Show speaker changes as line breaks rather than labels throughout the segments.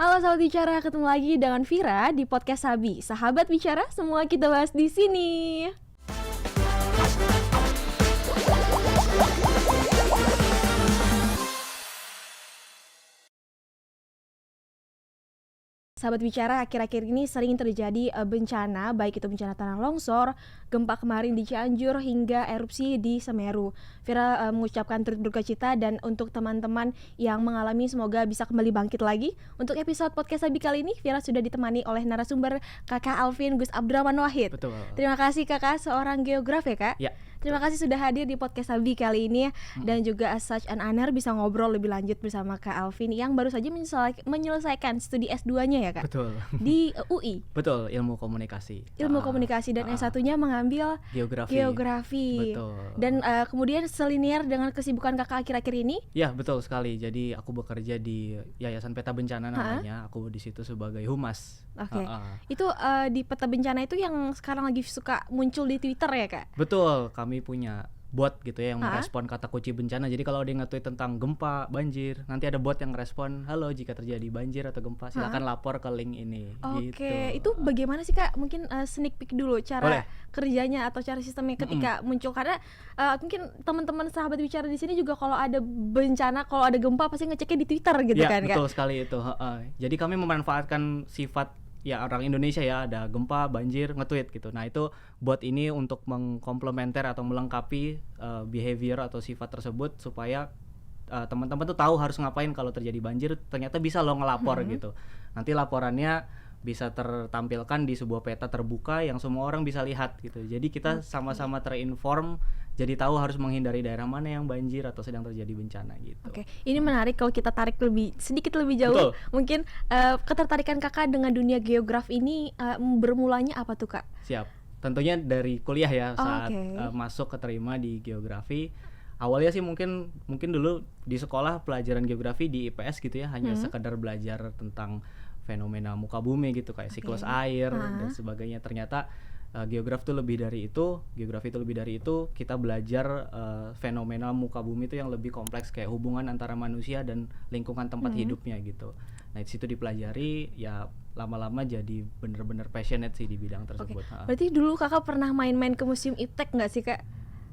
Halo sahabat bicara, ketemu lagi dengan Vira di podcast Sabi. Sahabat bicara, semua kita bahas di sini. Sahabat bicara, akhir-akhir ini sering terjadi bencana, baik itu bencana tanah longsor, gempa kemarin di Cianjur, hingga erupsi di Semeru. Vira mengucapkan turut berduka dan untuk teman-teman yang mengalami semoga bisa kembali bangkit lagi. Untuk episode podcast Sabi kali ini, Vira sudah ditemani oleh narasumber Kakak Alvin Gus Abdurrahman Wahid.
Betul.
Terima kasih Kakak, seorang geograf ya Kak?
Ya.
Terima kasih sudah hadir di podcast Sabi kali ini dan juga as such an honor bisa ngobrol lebih lanjut bersama Kak Alvin yang baru saja menyelesaikan studi S2-nya ya Kak?
Betul.
Di UI.
Betul, ilmu komunikasi.
Ilmu komunikasi dan S1-nya mengambil geografi.
Betul.
Dan kemudian selinier dengan kesibukan Kakak akhir-akhir ini?
Ya, betul sekali. Jadi aku bekerja di Yayasan Peta Bencana namanya. Aku di situ sebagai humas.
Oke. Itu di Peta Bencana itu yang sekarang lagi suka muncul di Twitter ya Kak?
Betul, kami punya bot gitu ya yang merespon kata kunci bencana. Jadi kalau ada yang nge-tweet tentang gempa, banjir, nanti ada bot yang respon, halo jika terjadi banjir atau gempa silakan lapor ke link ini.
Oke, itu bagaimana sih Kak? Mungkin sneak peek dulu cara kerjanya atau cara sistemnya ketika muncul, karena mungkin teman-teman sahabat bicara di sini juga kalau ada bencana, kalau ada gempa pasti ngeceknya di Twitter gitu kan Kak?
Betul sekali itu. Jadi kami memanfaatkan sifat ya orang Indonesia ya, ada gempa, banjir, nge-tweet gitu. Nah itu bot ini untuk mengkomplementer atau melengkapi behavior atau sifat tersebut supaya teman-teman tuh tahu harus ngapain kalau terjadi banjir. Ternyata bisa lo ngelapor gitu. Nanti laporannya bisa tertampilkan di sebuah peta terbuka yang semua orang bisa lihat gitu. Jadi kita sama-sama terinform, jadi tahu harus menghindari daerah mana yang banjir atau sedang terjadi bencana gitu.
Oke, ini menarik kalau kita tarik sedikit lebih jauh.
Betul.
Mungkin ketertarikan Kakak dengan dunia geograf ini bermulanya apa tuh Kak?
Siap. Tentunya dari kuliah ya, saat masuk keterima di geografi. Awalnya sih mungkin dulu di sekolah pelajaran geografi di IPS gitu ya, hanya sekedar belajar tentang fenomena muka bumi gitu, kayak siklus air dan sebagainya. Ternyata geografi itu lebih dari itu. Kita belajar fenomena muka bumi itu yang lebih kompleks, kayak hubungan antara manusia dan lingkungan tempat hidupnya gitu. Nah di situ dipelajari, ya lama-lama jadi bener-bener passionate sih di bidang tersebut.
Berarti dulu Kakak pernah main-main ke Museum Iptek nggak sih Kak?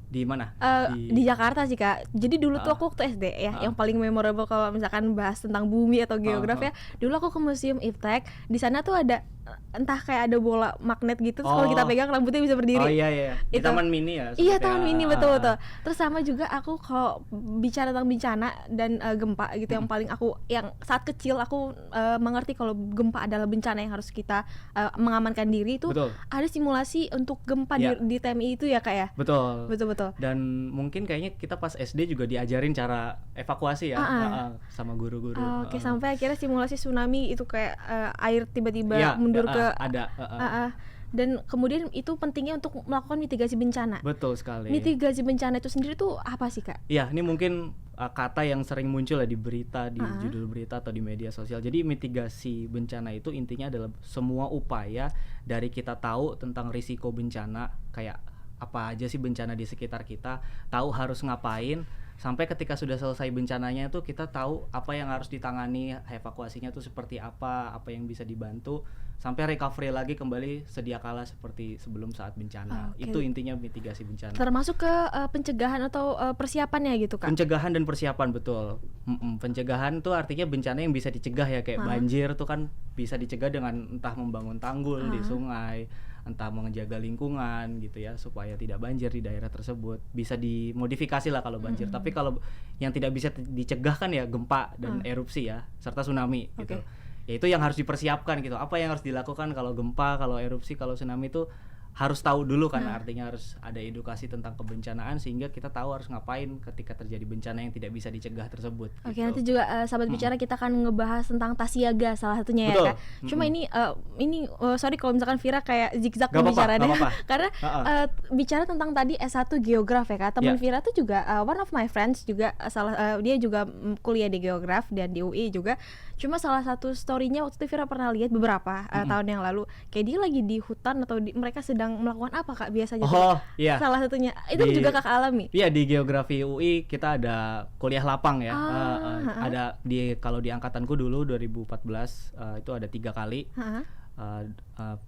Di mana?
Di Jakarta sih Kak. Jadi dulu tuh aku waktu SD ya, yang paling memorable kalau misalkan bahas tentang bumi atau geografi ya. Dulu aku ke Museum Iptek. Di sana tuh ada entah kayak ada bola magnet gitu, terus kalau kita pegang rambutnya bisa berdiri.
Oh iya. Di Taman Mini ya.
Iya, Taman Mini betul. Terus sama juga aku kalau bicara tentang bencana dan gempa gitu, yang saat kecil aku mengerti kalau gempa adalah bencana yang harus kita mengamankan diri itu.
Betul.
Ada simulasi untuk gempa di TMI itu ya Kak ya?
Betul.
Dan
mungkin kayaknya kita pas SD juga diajarin cara evakuasi ya, sama guru-guru.
Oke, sampai akhirnya simulasi tsunami itu kayak air tiba-tiba mundur ke dan kemudian itu pentingnya untuk melakukan mitigasi bencana.
Betul sekali.
Mitigasi bencana itu sendiri tuh apa sih Kak?
Ya, ini mungkin kata yang sering muncul ya di berita, di judul berita atau di media sosial. Jadi mitigasi bencana itu intinya adalah semua upaya dari kita tahu tentang risiko bencana, kayak apa aja sih bencana di sekitar kita, tahu harus ngapain, sampai ketika sudah selesai bencananya itu kita tahu apa yang harus ditangani, evakuasinya tuh seperti apa yang bisa dibantu, sampai recovery lagi kembali sedia kala seperti sebelum saat bencana. Itu intinya mitigasi bencana.
Termasuk ke pencegahan atau persiapannya gitu Kak?
Pencegahan dan persiapan, betul. Pencegahan tuh artinya bencana yang bisa dicegah ya, kayak banjir tuh kan bisa dicegah dengan entah membangun tanggul di sungai, entah menjaga lingkungan gitu ya supaya tidak banjir di daerah tersebut. Bisa dimodifikasi lah kalau banjir. Tapi kalau yang tidak bisa dicegah kan ya gempa dan erupsi ya, serta tsunami gitu. Ya itu yang harus dipersiapkan gitu. Apa yang harus dilakukan kalau gempa, kalau erupsi, kalau tsunami itu harus tahu dulu kan, artinya harus ada edukasi tentang kebencanaan sehingga kita tahu harus ngapain ketika terjadi bencana yang tidak bisa dicegah tersebut.
Oke, nanti juga sahabat bicara kita akan ngebahas tentang tas siaga salah satunya ya Kak. Cuma ini sorry kalau misalkan Vira kayak zigzag pembicaranya karena bicara tentang tadi S1 geograf ya Kak. Teman Vira tuh juga one of my friends juga dia juga kuliah di geograf dan di UI juga. Cuma salah satu story-nya waktu itu Vira pernah lihat beberapa tahun yang lalu, kayak dia lagi di hutan atau mereka sedang sedang melakukan apa Kak biasanya tuh?
Oh, iya.
Salah satunya, itu
Di
juga Kakak alami?
Iya, di Geografi UI kita ada kuliah lapang ya.
Heeh.
Ada kalau di angkatanku dulu 2014 itu ada 3 kali.
Heeh.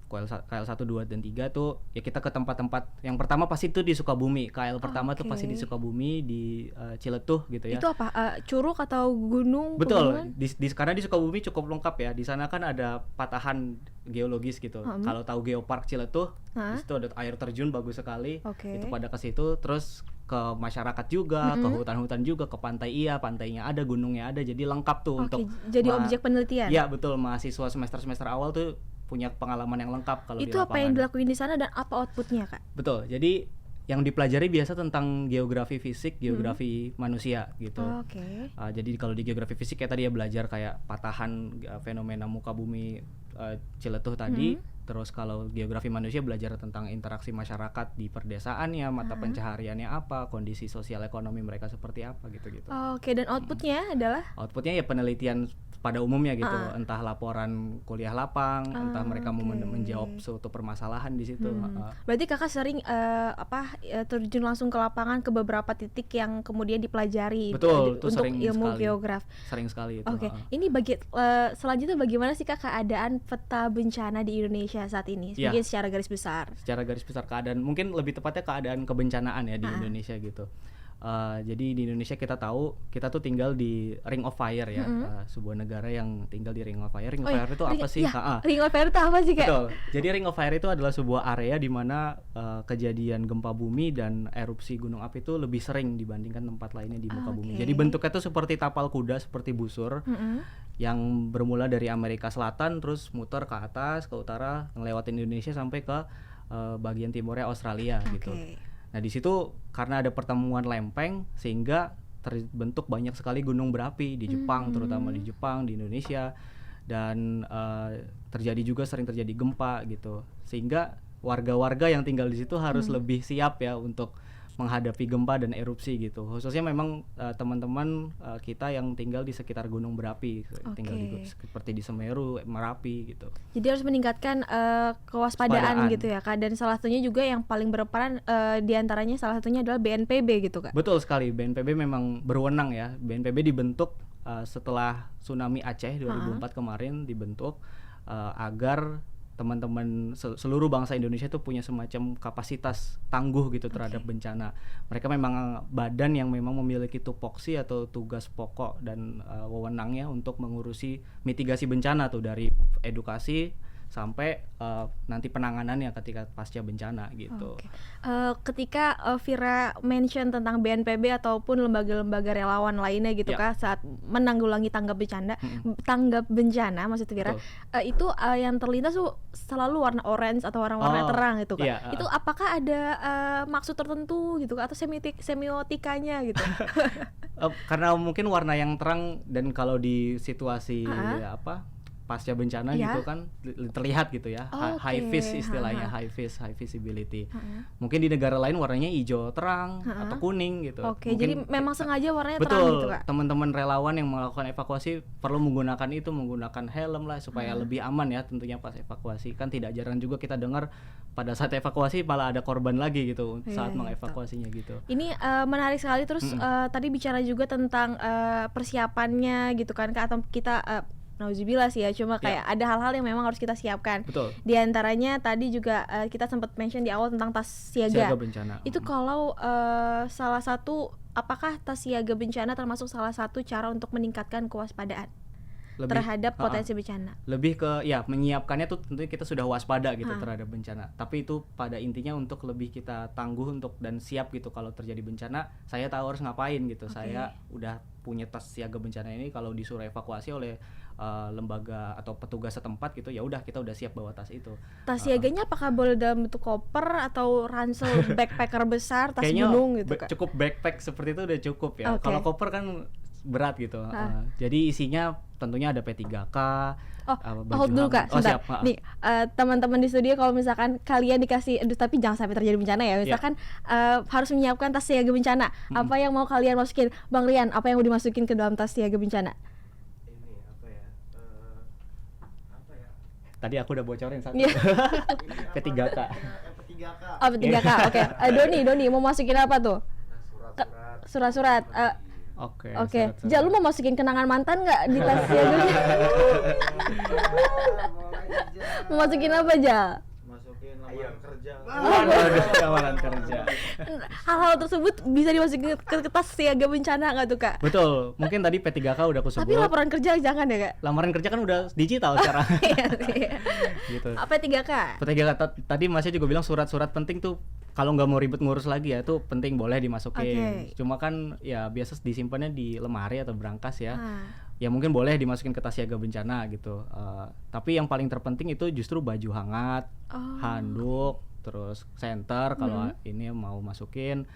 KL 1, 2 dan 3 tuh ya kita ke tempat-tempat. Yang pertama pasti itu di Sukabumi. KL pertama tuh pasti di
Oke.
Sukabumi, di Ciletuh gitu ya.
Itu apa? Curug atau gunung, pegunungan?
Betul, karena di Sukabumi cukup lengkap ya. Di sana kan ada patahan geologis gitu. Kalau tahu Geopark Ciletuh, di situ ada air terjun bagus sekali.
Oke.
Itu pada ke situ, terus ke masyarakat juga, ke hutan-hutan juga, ke pantai, pantainya ada, gunungnya ada. Jadi lengkap tuh
Oke,
untuk
jadi objek penelitian?
Iya, betul, mahasiswa semester awal tuh punya pengalaman yang lengkap kalau di
Itu apa yang
lapangan.
dilakuin di sana dan apa outputnya Kak?
Betul. Jadi yang dipelajari biasa tentang geografi fisik, geografi manusia gitu.
Oke.
Jadi kalau di geografi fisik kayak tadi ya belajar kayak patahan, fenomena muka bumi Ciletuh tadi. Terus kalau geografi manusia belajar tentang interaksi masyarakat di perdesaannya, mata pencahariannya apa, kondisi sosial ekonomi mereka seperti apa gitu-gitu.
Oke, dan outputnya adalah?
Outputnya ya penelitian pada umumnya gitu, entah laporan kuliah lapang, entah mereka mau menjawab suatu permasalahan di situ.
Berarti Kakak sering terjun langsung ke lapangan ke beberapa titik yang kemudian dipelajari
Betul, itu
untuk
sering
ilmu
sekali.
geograf.
Sering sekali itu.
Oke, ini selanjutnya bagaimana sih Kak keadaan peta bencana di Indonesia saat ini?
Iya.
Mungkin secara garis besar.
Secara garis besar keadaan, mungkin lebih tepatnya keadaan kebencanaan ya di Indonesia gitu. Jadi di Indonesia kita tahu kita tuh tinggal di Ring of Fire ya, sebuah negara yang tinggal di Ring of Fire. Ring of Fire itu apa sih?
Ring of Fire itu apa sih Kak?
Betul. Jadi Ring of Fire itu adalah sebuah area di mana kejadian gempa bumi dan erupsi gunung api itu lebih sering dibandingkan tempat lainnya di muka bumi. Jadi bentuknya tuh seperti tapal kuda, seperti busur yang bermula dari Amerika Selatan terus muter ke atas, ke utara, ngelewatin Indonesia sampai ke bagian timurnya Australia gitu. Nah di situ karena ada pertemuan lempeng sehingga terbentuk banyak sekali gunung berapi di Jepang, terutama di Jepang, di Indonesia, dan sering terjadi gempa gitu, sehingga warga-warga yang tinggal di situ harus lebih siap ya untuk menghadapi gempa dan erupsi gitu. Khususnya memang teman-teman kita yang tinggal di sekitar gunung berapi, tinggal seperti di Semeru, Merapi gitu.
Jadi harus meningkatkan kewaspadaan gitu ya Kak. Dan salah satunya juga yang paling berperan diantaranya salah satunya adalah BNPB gitu Kak.
Betul sekali, BNPB memang berwenang ya. BNPB dibentuk setelah tsunami Aceh 2004 kemarin dibentuk agar teman-teman seluruh bangsa Indonesia itu punya semacam kapasitas tangguh gitu terhadap bencana. Mereka memang badan yang memang memiliki tupoksi atau tugas pokok dan wewenangnya untuk mengurusi mitigasi bencana tuh, dari edukasi sampai nanti penanganannya ketika pasca bencana gitu.
Ketika Vira mention tentang BNPB ataupun lembaga-lembaga relawan lainnya gitu Kak saat menanggulangi tanggap bencana maksud Vira, itu yang terlintas tuh selalu warna orange atau warna-warna terang gitu Kak.
Iya,
Itu apakah ada maksud tertentu gitu Kak, atau semiotikanya gitu?
Karena mungkin warna yang terang, dan kalau di situasi pasca bencana gitu kan terlihat gitu ya, high vis istilahnya, high visibility. Mungkin di negara lain warnanya hijau terang atau kuning gitu.
Mungkin, jadi memang sengaja warnanya
betul,
terang gitu Kak.
teman-teman relawan yang melakukan evakuasi perlu menggunakan helm lah supaya lebih aman ya tentunya pas evakuasi. Kan tidak jarang juga kita dengar pada saat evakuasi malah ada korban lagi gitu saat mengevakuasinya gitu.
Ini menarik sekali. Terus tadi bicara juga tentang persiapannya gitu kan Kak, atau kita nauzubillah sih ya, cuma kayak ada hal-hal yang memang harus kita siapkan.
Betul.
Di antaranya tadi juga kita sempat mention di awal tentang tas siaga
bencana.
Itu kalau salah satu, apakah tas siaga bencana termasuk salah satu cara untuk meningkatkan kewaspadaan terhadap potensi bencana?
Lebih ke menyiapkannya tuh tentunya kita sudah waspada gitu terhadap bencana. Tapi itu pada intinya untuk lebih kita tangguh dan siap gitu kalau terjadi bencana. Saya tahu harus ngapain gitu. Saya udah punya tas siaga bencana ini, kalau disuruh evakuasi oleh lembaga atau petugas setempat gitu, ya udah kita udah siap bawa tas itu.
Tas siaganya apakah boleh dalam bentuk koper atau ransel backpacker besar, tas gunung gitu Kak?
Cukup backpack seperti itu udah cukup ya. Kalau koper kan berat gitu. Jadi isinya tentunya ada P3K.
Hold dulu Kak, sebentar. Nih, teman-teman di studio kalau misalkan kalian dikasih, tapi jangan sampai terjadi bencana ya. Misalkan harus menyiapkan tas siaga bencana. Apa yang mau kalian masukin? Bang Rian, apa yang mau dimasukin ke dalam tas siaga bencana?
Tadi aku udah bocorin satu. P3K.
Oh, 3K. Oke. Doni mau masukin apa tuh? Surat-surat.
Oke.
Oke.
surat-surat.
Ja, lu mau masukin kenangan mantan nggak di tas siaga? Mau masukin apa, Ja?
Masukin lamaran kerja.
Waduh, lamaran kerja.
Hal-hal tersebut bisa dimasukin ke tas siaga bencana nggak tuh, Kak?
Betul. Mungkin tadi P3K udah aku
Tapi
sebut.
laporan kerja jangan ya, Kak?
Lamaran kerja kan udah digital sekarang.
Iya sih.
Gitu.
Apa 3K?
P3K tadi Masnya juga bilang surat-surat penting tuh kalau nggak mau ribet ngurus lagi ya itu penting boleh dimasukin.
Oke.
Cuma kan ya biasa disimpannya di lemari atau berangkas ya.
Ah.
Ya mungkin boleh dimasukin ke tas siaga bencana gitu. Tapi yang paling terpenting itu justru baju hangat,
Oh.
handuk, terus senter kalau ini mau masukin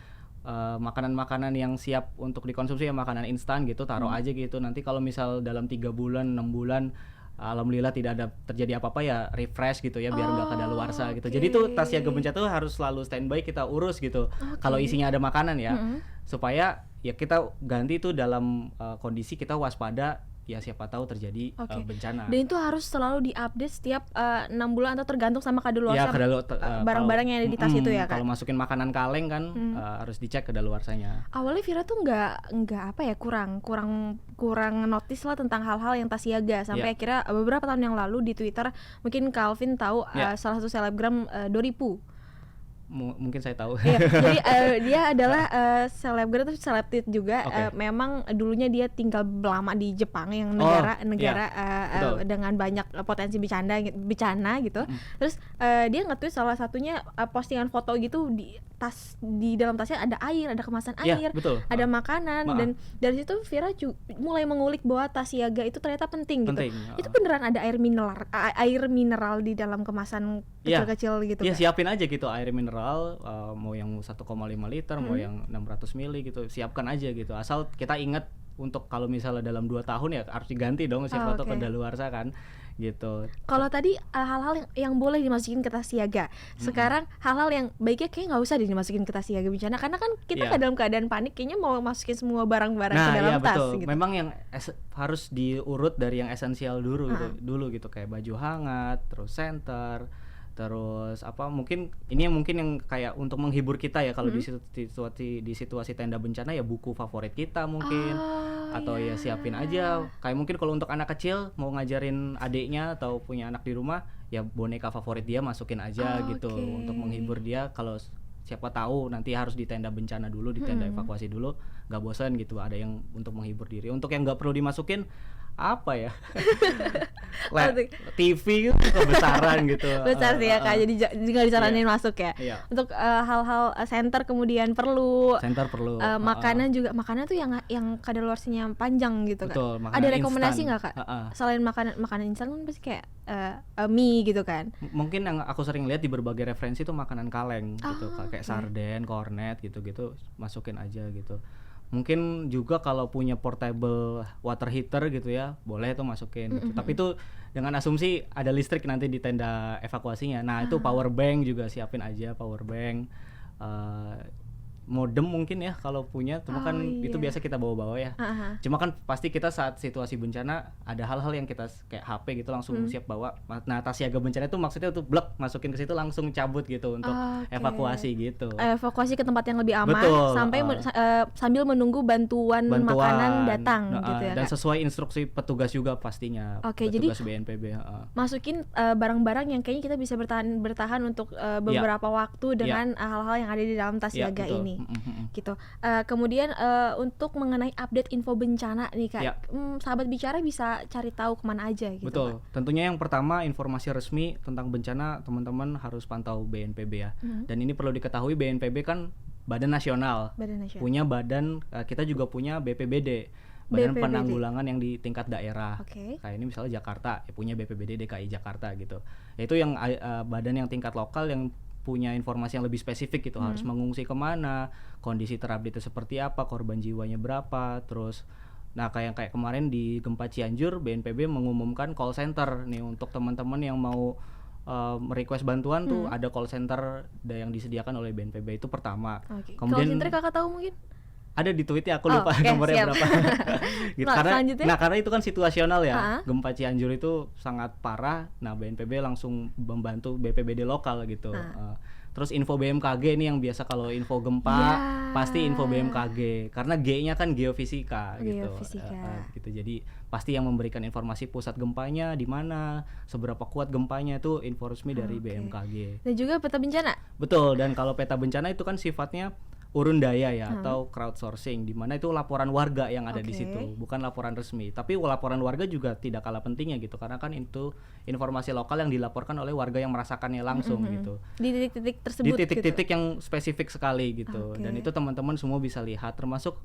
makanan-makanan yang siap untuk dikonsumsi ya makanan instan gitu taruh aja gitu. Nanti kalau misal dalam 3 bulan 6 bulan alhamdulillah tidak ada terjadi apa-apa ya refresh gitu ya biar nggak kadaluarsa gitu. Jadi tuh tas siaga bencana tuh harus selalu standby kita urus gitu. Kalau isinya ada makanan ya supaya ya kita ganti tuh dalam kondisi kita waspada ya siapa tahu terjadi
Oke.
bencana.
Dan itu harus selalu diupdate setiap 6 bulan atau tergantung sama
Ya
kadaluarsa barang-barang yang ada di tas itu ya, Kak?
Kalau masukin makanan kaleng kan harus dicek kadaluarsanya.
Awalnya Vira tuh nggak apa ya kurang notice lah tentang hal-hal yang tas siaga sampai akhirnya beberapa tahun yang lalu di Twitter mungkin Calvin tahu salah satu selebgram Doripu.
Mungkin saya tahu.
Iya, jadi dia adalah selebgram itu selebtit juga.
Oke.
Memang dulunya dia tinggal lama di Jepang yang negara dengan banyak potensi bencana gitu. Terus dia nge-tweet salah satunya postingan foto gitu di dalam tasnya ada air, ada kemasan air,
betul.
ada makanan dan dari situ Vira mulai mengulik bahwa tas siaga itu ternyata penting gitu. Itu beneran ada air mineral di dalam kemasan kecil-kecil gitu.
Iya,
Kak?
siapin aja gitu air mineral mau yang 1,5 liter, mau yang 600 mili gitu. Siapkan aja gitu. Asal kita ingat untuk kalau misalnya dalam 2 tahun ya harus diganti dong siapa tahu kadaluarsa kan gitu.
Kalau tadi hal-hal yang boleh dimasukin ke tas siaga. Sekarang hal-hal yang baiknya kayak nggak usah dimasukin ke tas siaga bencana karena kan kita dalam keadaan panik kayaknya mau masukin semua barang-barang ke dalam tas
betul.
gitu.
Memang yang harus diurut dari yang esensial dulu gitu kayak baju hangat, terus senter, terus apa mungkin yang kayak untuk menghibur kita ya kalau di situasi tenda bencana ya buku favorit kita mungkin atau ya siapin aja kayak mungkin kalau untuk anak kecil mau ngajarin adiknya atau punya anak di rumah ya boneka favorit dia masukin aja gitu untuk menghibur dia kalau siapa tahu nanti harus di tenda bencana dulu di tenda evakuasi dulu nggak bosan gitu ada yang untuk menghibur diri. Untuk yang nggak perlu dimasukin apa ya TV gitu kebesaran gitu
besar sih ya Kak, jadi nggak disaranin masuk ya. Untuk hal-hal center kemudian perlu makanan juga tuh yang kadaluarsanya panjang gitu kan.
Betul,
ada rekomendasi nggak Kak selain makanan instan kan pasti kayak mie gitu kan.
Mungkin yang aku sering lihat di berbagai referensi tuh makanan kaleng gitu kayak sarden, kornet gitu-gitu masukin aja gitu. Mungkin juga kalau punya portable water heater gitu ya boleh tuh masukin gitu. Tapi itu dengan asumsi ada listrik nanti di tenda evakuasinya. Nah itu power bank juga siapin aja power bank, modem mungkin ya kalau punya, cuma kan itu biasa kita bawa-bawa ya. Cuma kan pasti kita saat situasi bencana ada hal-hal yang kita kayak HP gitu langsung siap bawa. Nah tas siaga bencana itu maksudnya tuh blek masukin ke situ langsung cabut gitu untuk evakuasi gitu.
Evakuasi ke tempat yang lebih aman.
Betul,
sampai sambil menunggu bantuan makanan datang gitu ya.
Dan
Kak?
sesuai instruksi petugas juga pastinya. Petugas BNPB.
Masukin barang-barang yang kayaknya kita bisa bertahan untuk beberapa waktu dengan hal-hal yang ada di dalam tas siaga ini. Gitu. Kemudian untuk mengenai update info bencana nih Kak, sahabat bicara bisa cari tahu kemana aja gitu.
Betul. Kak. Tentunya yang pertama informasi resmi tentang bencana teman-teman harus pantau BNPB ya. Dan ini perlu diketahui BNPB kan badan nasional. Punya badan kita juga punya BPBD. Badan Penanggulangan yang di tingkat daerah. Kayak ini misalnya Jakarta ya punya BPBD DKI Jakarta gitu. Yaitu yang badan yang tingkat lokal yang punya informasi yang lebih spesifik gitu, harus mengungsi kemana, kondisi terupdate seperti apa, korban jiwanya berapa, terus nah kayak kemarin di gempa Cianjur BNPB mengumumkan call center nih untuk teman-teman yang mau request bantuan tuh ada call center yang disediakan oleh BNPB itu pertama.
Call
Kemudian
center Kakak tahu mungkin?
Ada di tweetnya aku lupa nomornya berapa. Gitu. Karena itu kan situasional ya. Gempa Cianjur itu sangat parah. Nah BNPB langsung membantu BPBD lokal gitu. Terus info BMKG ini yang biasa kalau info gempa
Ya.
pasti info BMKG karena G-nya kan geofisika gitu.
Geofisika.
Gitu. Jadi pasti yang memberikan informasi pusat gempanya di mana, seberapa kuat gempanya itu info resmi dari
Oke.
BMKG.
Dan juga peta bencana.
Betul, dan kalau peta bencana itu kan sifatnya urun daya ya atau crowdsourcing, di mana itu laporan warga yang ada di
Oke.
situ, bukan laporan resmi. Tapi laporan warga juga tidak kalah pentingnya gitu, karena kan itu informasi lokal yang dilaporkan oleh warga yang merasakannya langsung gitu.
Di titik-titik
Di
tersebut
titik-titik
gitu.
yang spesifik sekali gitu.
Oke.
Dan itu teman-teman semua bisa lihat, termasuk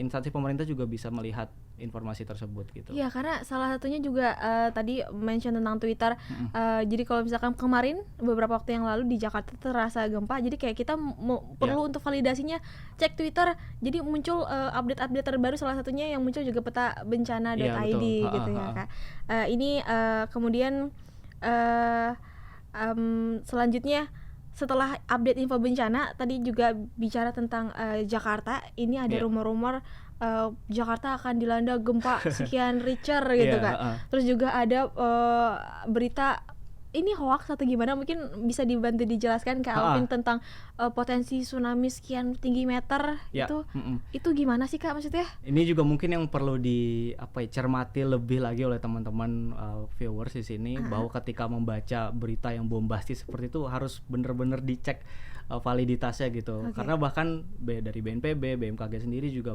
instansi pemerintah juga bisa melihat informasi tersebut gitu.
Iya, karena salah satunya juga tadi mention tentang Twitter. Jadi kalau misalkan kemarin beberapa waktu yang lalu di Jakarta terasa gempa, jadi kayak kita perlu untuk validasinya cek Twitter. Jadi muncul update-update terbaru, salah satunya yang muncul juga peta bencana.id
Iya, betul.
gitu ya Kak. Ini kemudian selanjutnya setelah update info bencana tadi juga bicara tentang Jakarta. Ini ada
Iya.
rumor-rumor Jakarta akan dilanda gempa sekian Richter gitu
Iya,
Kak. Terus juga ada berita ini hoax atau gimana, mungkin bisa dibantu dijelaskan Kak Alvin tentang potensi tsunami sekian tinggi meter
Ya,
itu gimana sih Kak maksudnya?
Ini juga mungkin yang perlu cermati lebih lagi oleh teman-teman viewers di sini, bahwa ketika membaca berita yang bombastis seperti itu harus benar-benar dicek validitasnya gitu. Karena bahkan dari BNPB, BMKG sendiri juga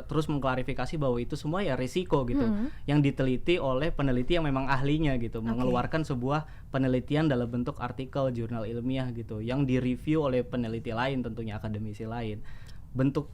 terus mengklarifikasi bahwa itu semua ya risiko gitu, yang diteliti oleh peneliti yang memang ahlinya gitu, mengeluarkan sebuah penelitian dalam bentuk artikel jurnal ilmiah gitu, yang direview oleh peneliti lain, tentunya akademisi lain. Bentuk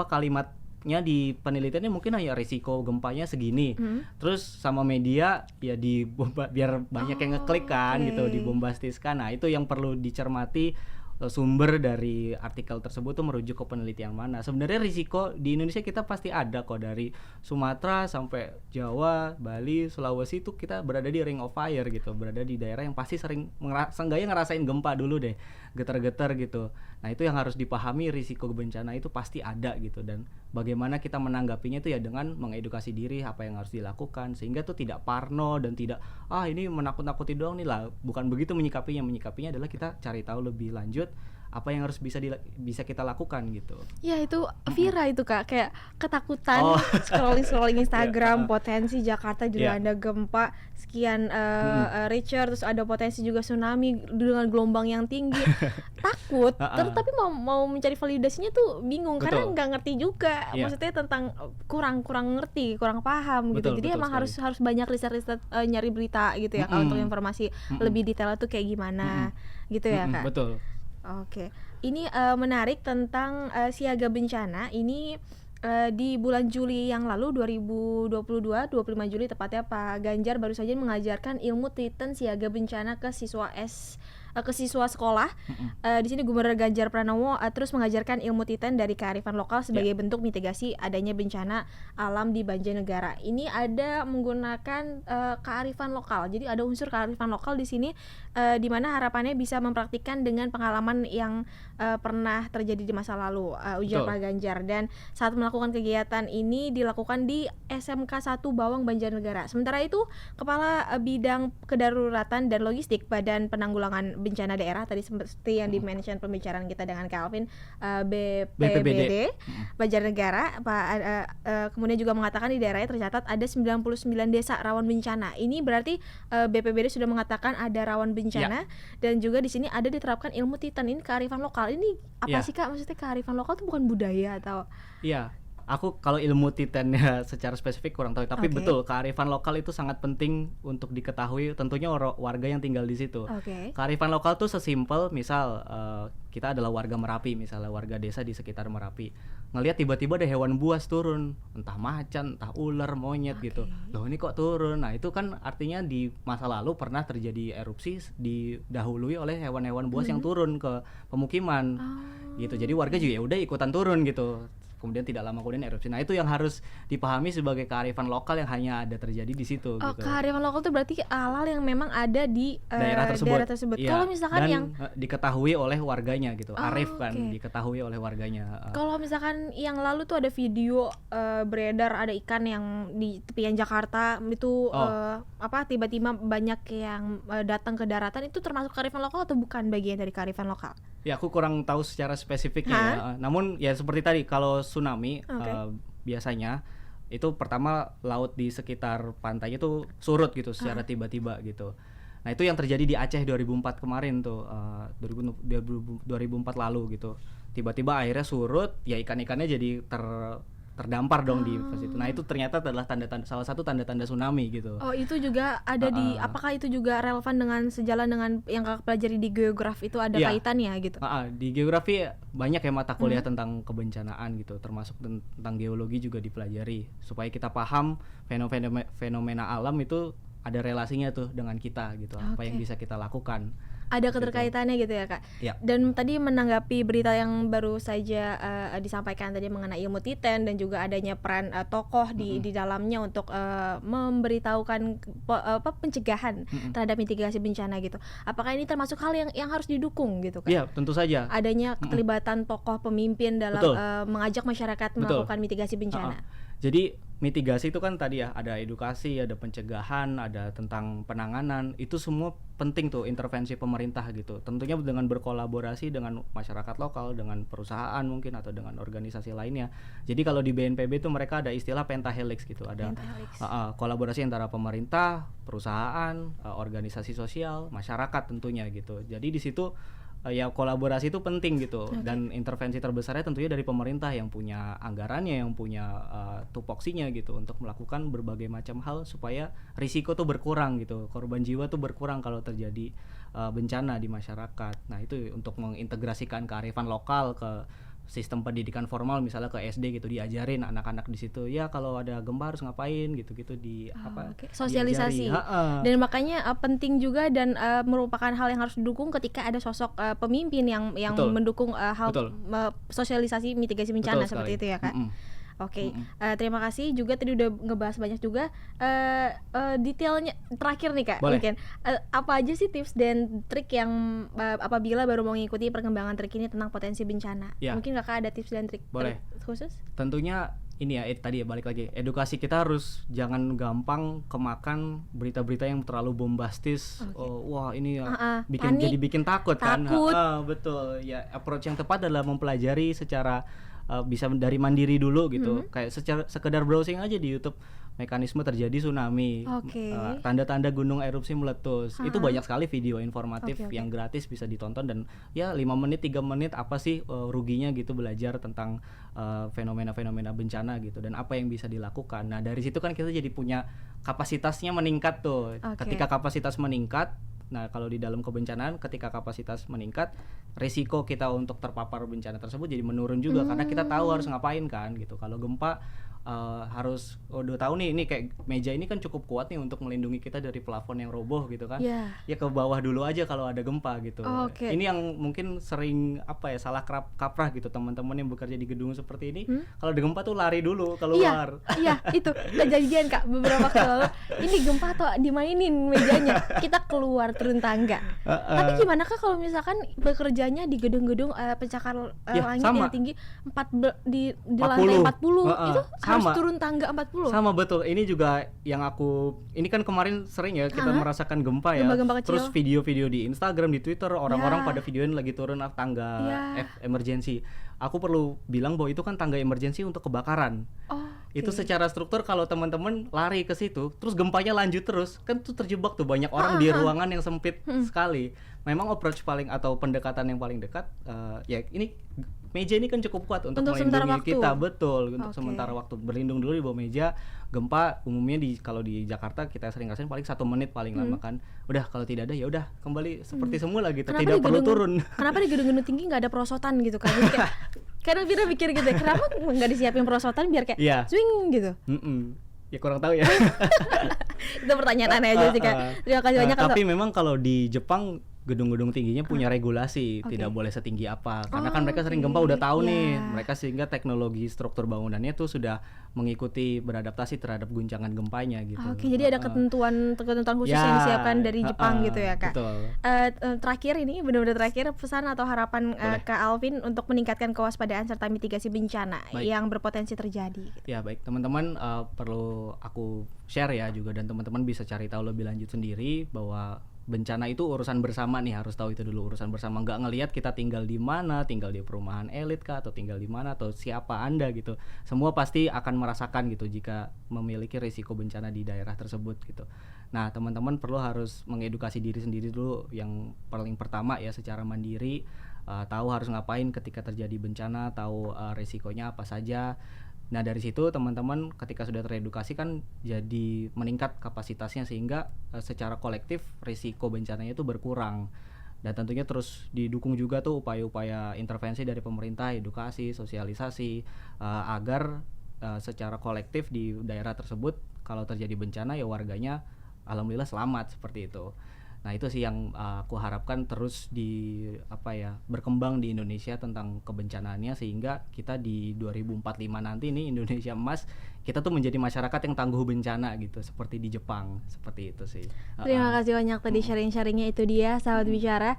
kalimatnya di penelitiannya mungkin hanya risiko gempanya segini, terus sama media ya biar banyak yang ngeklik kan gitu, dibombastiskan. Nah itu yang perlu dicermati, sumber dari artikel tersebut tuh merujuk ke penelitian mana. Sebenarnya risiko di Indonesia kita pasti ada kok, dari Sumatera sampai Jawa, Bali, Sulawesi itu kita berada di ring of fire gitu, berada di daerah yang pasti seenggaknya ngerasain gempa dulu deh, getar-getar gitu. Nah itu yang harus dipahami, risiko bencana itu pasti ada gitu, dan bagaimana kita menanggapinya itu ya dengan mengedukasi diri apa yang harus dilakukan, sehingga tuh tidak parno dan tidak ini menakut-nakuti doang nih lah. Bukan begitu menyikapinya adalah kita cari tahu lebih lanjut apa yang harus bisa kita lakukan gitu.
Ya itu Vira itu Kak, kayak ketakutan scrolling Instagram, potensi Jakarta dilanda gempa sekian Richter, terus ada potensi juga tsunami dengan gelombang yang tinggi. Takut, tapi mau mencari validasinya tuh bingung.
Betul.
Karena nggak ngerti juga, maksudnya tentang kurang ngerti, kurang paham gitu. Jadi emang harus banyak riset nyari berita gitu ya, kalau untuk informasi lebih detail itu kayak gimana gitu ya Kak.
Betul.
Oke, ini menarik tentang siaga bencana. Ini di bulan Juli yang lalu 2022, 25 Juli tepatnya, Pak Ganjar baru saja mengajarkan ilmu Titan siaga bencana ke siswa sekolah. Di sini Gubernur Ganjar Pranowo terus mengajarkan ilmu Titan dari kearifan lokal sebagai bentuk mitigasi adanya bencana alam di Banjarnegara. Ini ada menggunakan kearifan lokal. Jadi ada unsur kearifan lokal di sini, di mana harapannya bisa mempraktikkan dengan pengalaman yang pernah terjadi di masa lalu, ujar Pak Ganjar. Dan saat melakukan kegiatan ini dilakukan di SMK 1 Bawang Banjarnegara. Sementara itu Kepala Bidang Kedaruratan dan Logistik Badan Penanggulangan Bencana Daerah, tadi seperti yang di-mention pembicaraan kita dengan Calvin, BPBD Banjarnegara, kemudian juga mengatakan di daerahnya tercatat ada 99 desa rawan bencana. Ini berarti BPBD sudah mengatakan ada rawan bencana, dan juga di sini ada diterapkan ilmu Titan. Ini kearifan lokal. Ini apa sih Kak? Maksudnya kearifan lokal itu bukan budaya atau?
Iya. Aku kalau ilmu Titannya secara spesifik kurang tahu, tapi betul kearifan lokal itu sangat penting untuk diketahui, tentunya warga yang tinggal di situ. Kearifan lokal tuh sesimpel misal kita adalah warga Merapi, misalnya warga desa di sekitar Merapi, ngelihat tiba-tiba ada hewan buas turun, entah macan, entah ular, monyet gitu. Loh ini kok turun? Nah itu kan artinya di masa lalu pernah terjadi erupsi didahului oleh hewan-hewan buas yang turun ke pemukiman gitu. Jadi warga juga ya udah ikutan turun gitu. kemudian tidak lama kemudian erupsi. Nah, itu yang harus dipahami sebagai kearifan lokal yang hanya ada terjadi di situ
Oh,
gitu.
kearifan lokal itu berarti hal-hal yang memang ada di
Daerah tersebut. Iya.
Kalau misalkan
Dan
yang
diketahui oleh warganya gitu. Arif kan
oke.
diketahui oleh warganya.
Kalau misalkan yang lalu tuh ada video beredar ada ikan yang di tepian Jakarta itu tiba-tiba banyak yang datang ke daratan, itu termasuk kearifan lokal atau bukan bagian dari kearifan lokal?
Ya, aku kurang tahu secara spesifiknya ya. Namun ya seperti tadi kalau tsunami biasanya itu pertama laut di sekitar pantainya tuh surut gitu secara tiba-tiba gitu. Nah, itu yang terjadi di Aceh 2004 kemarin tuh, 2004 lalu gitu. Tiba-tiba airnya surut, ya ikan-ikannya jadi terdampar dong di situ. Nah, itu ternyata adalah salah satu tanda-tanda tsunami gitu.
Oh, itu juga ada di apakah itu juga relevan dengan sejalan dengan yang Kakak pelajari di geografi, itu ada
Iya.
kaitannya gitu?
Di geografi banyak ya mata kuliah tentang kebencanaan gitu, termasuk tentang geologi juga dipelajari supaya kita paham fenomena alam itu ada relasinya tuh dengan kita gitu, apa yang bisa kita lakukan.
Ada keterkaitannya gitu ya, Kak.
Ya.
Dan tadi menanggapi berita yang baru saja disampaikan tadi mengenai ilmu Titen dan juga adanya peran tokoh di dalamnya untuk memberitahukan pencegahan terhadap mitigasi bencana gitu. Apakah ini termasuk hal yang harus didukung gitu, Kak?
Iya, tentu saja.
Adanya keterlibatan tokoh pemimpin dalam mengajak masyarakat melakukan mitigasi bencana.
Jadi mitigasi itu kan tadi ya ada edukasi, ada pencegahan, ada tentang penanganan, itu semua penting tuh intervensi pemerintah gitu. Tentunya dengan berkolaborasi dengan masyarakat lokal, dengan perusahaan mungkin atau dengan organisasi lainnya. Jadi kalau di BNPB tuh mereka ada istilah pentahelix gitu, ada kolaborasi antara pemerintah, perusahaan, organisasi sosial, masyarakat tentunya gitu. Jadi di situ ya kolaborasi itu penting gitu. Dan intervensi terbesarnya tentunya dari pemerintah yang punya anggarannya, yang punya tupoksinya gitu untuk melakukan berbagai macam hal supaya risiko tuh berkurang gitu, korban jiwa tuh berkurang kalau terjadi bencana di masyarakat. Nah, itu untuk mengintegrasikan kearifan lokal ke sistem pendidikan formal, misalnya ke SD gitu, diajarin anak-anak di situ ya kalau ada gempa harus ngapain gitu-gitu
sosialisasi. Dan makanya penting juga dan merupakan hal yang harus didukung ketika ada sosok pemimpin yang mendukung hal sosialisasi mitigasi bencana seperti itu ya, Kak. Oke, terima kasih juga tadi udah ngebahas banyak juga detailnya. Terakhir nih, Kak,
Boleh.
mungkin apa aja sih tips dan trik yang apabila baru mau mengikuti perkembangan terkini tentang potensi bencana?
Ya.
Mungkin Kakak ada tips dan trik
Boleh.
khusus?
Tentunya ini ya tadi ya balik lagi, edukasi kita harus jangan gampang kemakan berita-berita yang terlalu bombastis. Wah ini ya bikin takut kan. Betul ya, approach yang tepat adalah mempelajari secara bisa dari mandiri dulu gitu. Kayak sekedar browsing aja di YouTube, mekanisme terjadi tsunami, tanda-tanda gunung erupsi meletus. Itu banyak sekali video informatif yang gratis bisa ditonton, dan ya 5 menit 3 menit apa sih ruginya gitu belajar tentang fenomena-fenomena bencana gitu dan apa yang bisa dilakukan. Nah, dari situ kan kita jadi punya kapasitasnya meningkat tuh. Ketika kapasitas meningkat, nah kalau di dalam kebencanaan ketika kapasitas meningkat, risiko kita untuk terpapar bencana tersebut jadi menurun juga karena kita tahu harus ngapain kan gitu. Kalau gempa harus udah tahu nih, ini kayak meja ini kan cukup kuat nih untuk melindungi kita dari plafon yang roboh gitu kan. Ya ke bawah dulu aja kalau ada gempa gitu. Ini yang mungkin sering salah kaprah gitu teman-teman yang bekerja di gedung seperti ini. Kalau ada gempa tuh lari dulu keluar.
Iya, itu kejadian, Kak, beberapa waktu lalu. Ini gempa tuh dimainin mejanya, kita keluar turun tangga. Tapi gimana, Kak, kalau misalkan bekerjanya di gedung-gedung pencakar langit yang tinggi di lantai 40 itu harus turun tangga 40.
Sama, betul. Ini juga yang ini kan kemarin sering ya kita merasakan gempa ya.
Gempa-gempa kecil.
Terus video-video di Instagram, di Twitter, orang-orang pada videoin lagi turun tangga emergency. Aku perlu bilang bahwa itu kan tangga emergency untuk kebakaran. Itu secara struktur kalau teman-teman lari ke situ, terus gempanya lanjut terus, kan tuh terjebak tuh banyak orang di ruangan yang sempit sekali. Memang approach atau pendekatan yang paling dekat ya ini meja ini kan cukup kuat untuk melindungi kita, betul, untuk sementara waktu. Berlindung dulu di bawah meja. Gempa umumnya kalau di Jakarta kita sering rasain paling 1 menit paling lama kan. Udah kalau tidak ada ya udah kembali seperti semula gitu. Tidak perlu turun.
Kenapa di gedung-gedung tinggi nggak ada perosotan gitu kan? Karena Vira pikir gitu ya, kenapa nggak disiapin perosotan biar kayak swing gitu?
Ya kurang tahu ya.
Itu pertanyaan aneh aja sih, Kak. Terima kasih banyak.
Tapi memang kalau di Jepang gedung-gedung tingginya punya regulasi,
Oke.
tidak boleh setinggi apa. Karena
Oh,
kan mereka sering
oke.
gempa udah tahu nih.
Iya.
Mereka sehingga teknologi struktur bangunannya tuh sudah mengikuti beradaptasi terhadap guncangan gempanya gitu.
Oke, jadi ada
Heeh.
ketentuan yang
Ya,
disiapkan dari Jepang
heeh,
gitu ya, Kak.
betul.
Terakhir ini benar-benar terakhir pesan atau harapan
Boleh.
Kak Alvin untuk meningkatkan kewaspadaan serta mitigasi bencana
Baik.
yang berpotensi terjadi. Gitu.
Ya baik teman-teman, perlu aku share ya juga, dan teman-teman bisa cari tahu lebih lanjut sendiri bahwa bencana itu urusan bersama nih, harus tahu itu dulu, urusan bersama. Nggak ngelihat kita tinggal di mana, tinggal di perumahan elit kah, atau tinggal di mana, atau siapa Anda gitu. Semua pasti akan merasakan gitu jika memiliki risiko bencana di daerah tersebut gitu. Nah teman-teman perlu harus mengedukasi diri sendiri dulu yang paling pertama ya, secara mandiri, tahu harus ngapain ketika terjadi bencana, tahu risikonya apa saja. Nah dari situ teman-teman ketika sudah teredukasi kan jadi meningkat kapasitasnya, sehingga secara kolektif risiko bencananya itu berkurang. Dan tentunya terus didukung juga tuh upaya-upaya intervensi dari pemerintah, edukasi, sosialisasi, agar secara kolektif di daerah tersebut kalau terjadi bencana ya warganya alhamdulillah selamat, seperti itu. Nah itu sih yang aku harapkan terus berkembang di Indonesia tentang kebencanaannya, sehingga kita di 2045 nanti nih Indonesia emas, kita tuh menjadi masyarakat yang tangguh bencana gitu, seperti di Jepang, seperti itu sih.
Terima kasih banyak tadi sharing-sharingnya, itu dia sahabat bicara.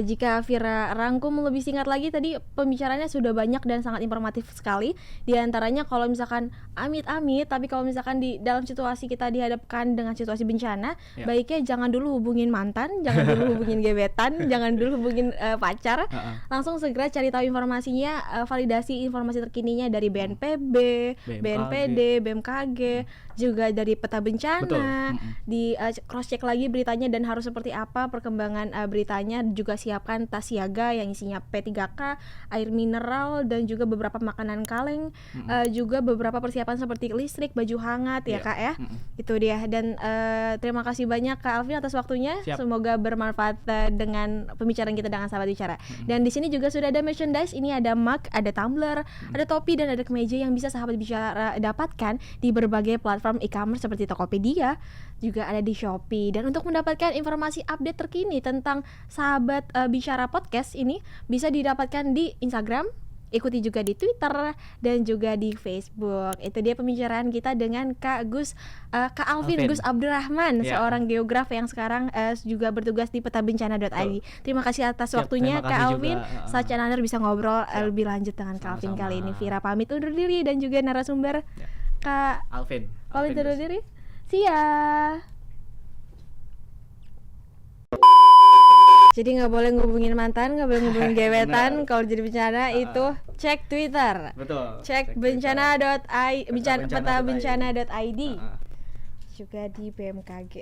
Jika Vira rangkum lebih singkat lagi, tadi pembicaranya sudah banyak dan sangat informatif sekali. Di antaranya kalau misalkan amit-amit, tapi kalau misalkan di dalam situasi kita dihadapkan dengan situasi bencana,
Ya.
baiknya jangan dulu hubungin mantan, jangan dulu hubungin gebetan, jangan dulu hubungin pacar. Langsung segera cari tahu informasinya, validasi informasi terkininya dari BNPB, BNPD, BMKG, juga dari peta bencana.
Betul.
Di cross check lagi beritanya dan harus seperti apa perkembangan beritanya. Juga siapkan tas siaga yang isinya P3K, air mineral, dan juga beberapa makanan kaleng. Juga beberapa persiapan seperti listrik, baju hangat ya
Iya.
Kak ya. Itu dia. Dan terima kasih banyak Kak Alvin atas waktunya.
Siap.
Semoga bermanfaat dengan pembicaraan kita dengan sahabat bicara. Dan di sini juga sudah ada merchandise. Ini ada mug, ada tumbler, ada topi, dan ada kemeja yang bisa sahabat bicara dapatkan di berbagai platform e-commerce seperti Tokopedia, juga ada di Shopee. Dan untuk mendapatkan informasi update terkini tentang sahabat bicara podcast ini bisa didapatkan di Instagram, ikuti juga di Twitter dan juga di Facebook. Itu dia pembicaraan kita dengan Kak Alvin
Alvin.
Gus Abdurrahman,
Ya.
seorang geograf yang sekarang juga bertugas di petabencana.id. Terima kasih atas
Siap,
waktunya
terima
Kak
kasih
Alvin.
juga.
Saat Anda bisa ngobrol
Siap.
lebih lanjut dengan Kak Alvin
Sama-sama.
kali ini. Vira pamit undur diri, dan juga narasumber
Ya.
Kak
Alvin
pamit undur
Gus.
diri. See ya. Jadi nggak boleh ngubungin mantan, nggak boleh ngubungin gebetan.
Benar.
Kalau jadi bencana itu cek Twitter,
Betul.
cek
Twitter.
petabencana.id,
Petabencana.id.
juga di BMKG.